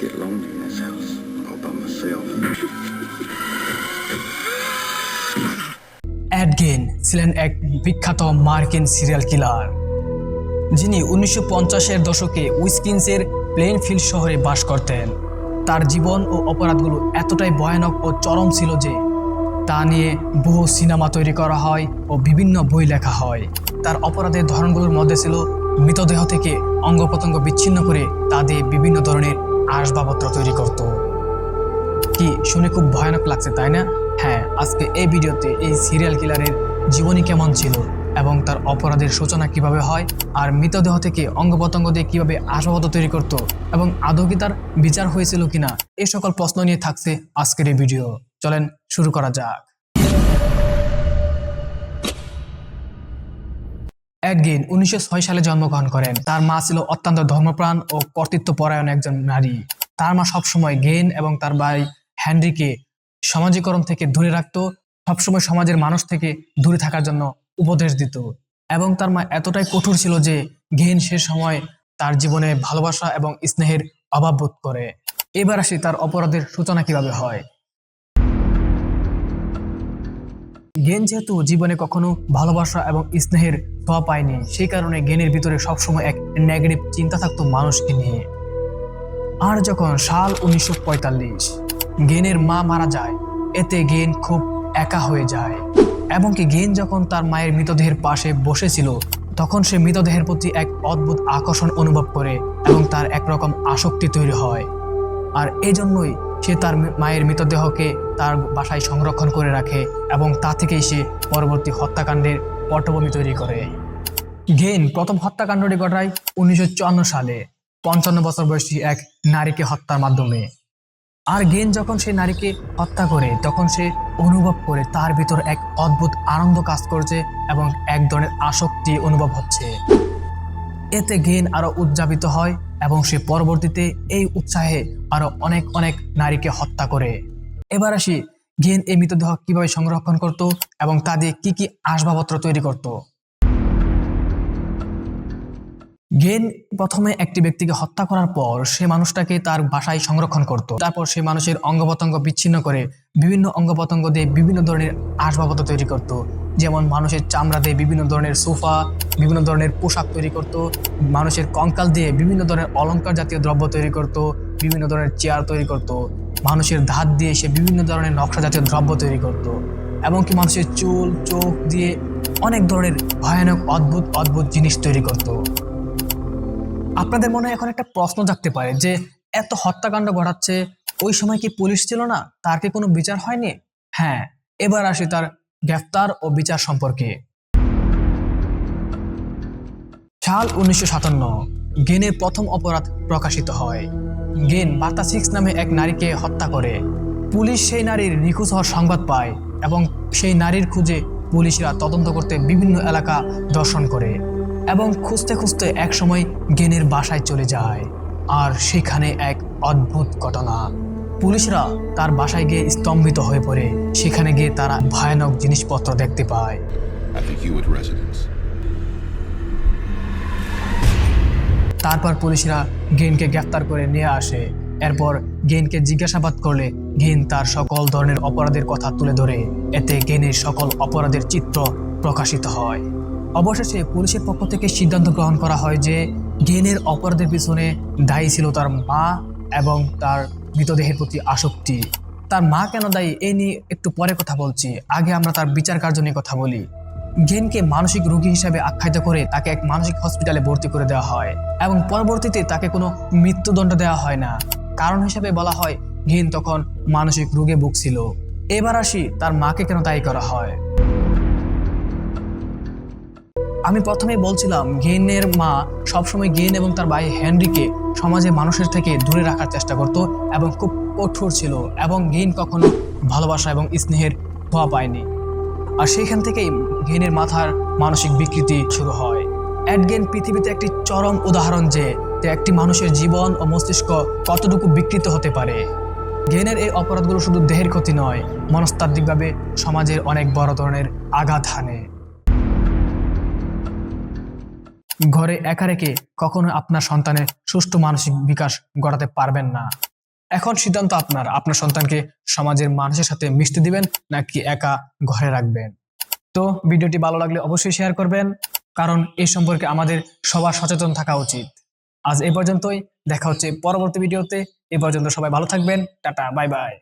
get lonely in this house all by myself. Ed Gein ছিলেন এক বিখ্যাত মার্কিন সিরিয়াল কিলার, যিনি 1950-এর দশকে উইসকনসিনের প্লেনফিল্ড শহরে বাস করতেন। তার জীবন ও অপরাধগুলো এতটাই ভয়ানক ও চরম ছিল যে তা নিয়ে বহু সিনেমা তৈরি করা হয় ও বিভিন্ন বই লেখা হয়। তার অপরাধের ধরনগুলোর মধ্যে ছিল মৃতদেহ থেকে অঙ্গ প্রত্যঙ্গ বিচ্ছিন্ন করে তা দিয়ে বিভিন্ন ধরনের আসবাবপত্র তৈরি করত। কি শুনে খুব ভয়ানক লাগছে, তাই না? হ্যাঁ, আজকে এই ভিডিওতে এই সিরিয়াল কিলারের জীবনী কেমন ছিল এবং তার অপরাধের সূচনা কিভাবে হয়, আর মৃতদেহ থেকে অঙ্গ প্রত্যঙ্গ দিয়ে কিভাবে আসবাবপত্র তৈরি করত এবং আদৌ কি তার বিচার হয়েছিল কিনা, এই সকল প্রশ্ন নিয়ে থাকছে আজকের এই ভিডিও। চলেন শুরু করা যাক। এড গেইন 1906 সালে জন্মগ্রহণ করেন। তার মা ছিল অত্যন্ত ধর্মপ্রাণ ও কর্তৃত্বপরায়ণ একজন নারী। তার মা সবসময় গেইন এবং তার ভাই হেনরিকে সমাজীকরণ থেকে দূরে রাখত, সবসময় সমাজের মানুষ থেকে দূরে থাকার জন্য উপদেশ দিত। এবং তার মা এতটাই কঠোর ছিল যে গেইন সে সময় তার জীবনে ভালোবাসা এবং স্নেহের অভাব বোধ করে। এবার আসি তার অপরাধের সূচনা কিভাবে হয়। গেইন যেহেতু জীবনে কখনো ভালোবাসা এবং স্নেহের ছোঁয়া পায়নি, সেই কারণে গেইনের ভিতরে সবসময় এক নেগেটিভ চিন্তা থাকতো মানুষকে নিয়ে। আর যখন সাল 1945 গেইনের মা মারা যায়, এতে গেইন খুব একা হয়ে যায়। এবং কি গেইন যখন তার মায়ের মৃতদেহের পাশে বসেছিল, তখন সে মৃতদেহের প্রতি এক অদ্ভুত আকর্ষণ অনুভব করে এবং তার একরকম আসক্তি তৈরি হয়। আর এই জন্যই সে তার মায়ের মৃতদেহকে তার বাসায় সংরক্ষণ করে রাখে এবং তা থেকেই সে পরবর্তী হত্যাকাণ্ডের পটভূমি তৈরি করে। গেইন প্রথম হত্যাকাণ্ডটি ঘটায় 1954 সালে 55 বছর বয়সী এক নারীকে হত্যার মাধ্যমে। আর গেইন যখন সেই নারীকে হত্যা করে, তখন সে অনুভব করে তার ভিতর এক অদ্ভুত আনন্দ কাজ করছে এবং এক ধরনের আসক্তি অনুভব হচ্ছে। এতে গেইন আরো উজ্জীবিত হয় এবং সে পরবর্তীতে এই উৎসাহে আরো অনেক অনেক নারীকে হত্যা করে। এবার আসি গেইন এই মৃতদেহ কিভাবে সংরক্ষণ করত এবং তা দিয়ে কি কি আসবাবপত্র তৈরি করত। গেইন প্রথমে একটি ব্যক্তিকে হত্যা করার পর সে মানুষটাকে তার বাসায় সংরক্ষণ করত। তারপর সে মানুষের অঙ্গ প্রত্যঙ্গ বিচ্ছিন্ন করে বিভিন্ন অঙ্গ প্রত্যঙ্গ দিয়ে বিভিন্ন ধরনের আসবাবপত্র তৈরি করত। যেমন মানুষের চামড়া দিয়ে বিভিন্ন ধরনের সোফা, বিভিন্ন ধরনের পোশাক তৈরি করত, মানুষের কঙ্কাল দিয়ে বিভিন্ন ধরনের অলংকার জাতীয় দ্রব্য তৈরি করত, বিভিন্ন ধরনের চেয়ার তৈরি করত, মানুষের দাঁত দিয়ে সে বিভিন্ন ধরনের নকশা জাতীয় দ্রব্য তৈরি করত, এমনকি মানুষের চুল চোখ দিয়ে অনেক ধরনের ভয়ানক অদ্ভুত অদ্ভুত জিনিস তৈরি করত। আপনাদের মনে এখন একটা প্রশ্ন জাগতে পারে যে এত হত্যাকাণ্ড ঘটাচ্ছে, ওই সময় কি পুলিশ ছিল না? তার কি কোনো বিচার হয়নি? হ্যাঁ, এবার আসি তার গ্রেফতার ও বিচার সম্পর্কে। সাল 1957 গেইনের প্রথম অপরাধ প্রকাশিত হয়। গেইন বার্তা 6 নামে এক নারীকে হত্যা করে। পুলিশ সেই নারীর নিখোঁজ হওয়ার সংবাদ পায় এবং সেই নারীর খুঁজে পুলিশরা তদন্ত করতে বিভিন্ন এলাকা দর্শন করে এবং খুঁজতে খুঁজতে একসময় গেইনের বাসায় চলে যায়। আর সেখানে এক অদ্ভুত ঘটনা। পুলিশরা তার বাসায় গিয়ে স্তম্ভিত হয়ে পড়ে। সেখানে গিয়ে তারা ভয়ানক জিনিসপত্র দেখতে পায়। তারপর পুলিশরা গেইনকে গ্রেফতার করে নিয়ে আসে। এরপর গেইনকে জিজ্ঞাসাবাদ করলে গেইন তার সকল ধরনের অপরাধের কথা তুলে ধরে। এতে গেইনের সকল অপরাধের চিত্র প্রকাশিত হয়। অবশেষে পুলিশের পক্ষ থেকে সিদ্ধান্ত গ্রহণ করা হয় যে গেইনের অপরাধের পিছনে দায়ী ছিল তার মা এবং তার মৃতদেহের প্রতি আসক্তি। তার মা কেন দায়ী এই নিয়ে একটু পরে কথা বলছি, আগে আমরা তার বিচার কার্য নিয়ে কথা বলি। গেইনকে মানসিক রোগী হিসেবে আখ্যায়িত করে তাকে এক মানসিক হসপিটালে ভর্তি করে দেওয়া হয় এবং পরবর্তীতে তাকে কোনো মৃত্যুদণ্ড দেওয়া হয় না। কারণ হিসেবে বলা হয় গেইন তখন মানসিক রোগে ভুগছিল। এবার আসি তার মাকে কেন দায়ী করা হয়। আমি প্রথমেই বলছিলাম গেইনের মা সবসময় গেইন এবং তার ভাই হেনরিকে সমাজের মানুষের থেকে দূরে রাখার চেষ্টা করত এবং খুব কঠোর ছিল এবং গেইন কখনো ভালোবাসা এবং স্নেহের ছোঁয়া পায়নি। আর সেইখান থেকেই গেইনের মাথার মানসিক বিকৃতি শুরু হয়। এড গেইন পৃথিবীতে একটি চরম উদাহরণ যে একটি মানুষের জীবন ও মস্তিষ্ক কতটুকু বিকৃত হতে পারে। গেইনের এই অপরাধগুলো শুধু দেহের ক্ষতি নয়, মনস্তাত্ত্বিকভাবে সমাজের অনেক বড় ধরনের আঘাত হানে। ঘরে একা রেখে কখনো আপনার সন্তানের সুষ্ঠু মানসিক বিকাশ ঘটাতে পারবেন না। এখন সিদ্ধান্ত আপনার সন্তানকে সমাজের মানুষের সাথে মিশতে দিবেন নাকি একা ঘরে রাখবেন। তো ভিডিওটি ভালো লাগলে অবশ্যই শেয়ার করবেন, কারণ এই সম্পর্কে আমাদের সবার সচেতন থাকা উচিত। আজ এই পর্যন্তই, দেখা হচ্ছে পরবর্তী ভিডিওতে। এ পর্যন্ত সবাই ভালো থাকবেন, টাটা, বাই বাই।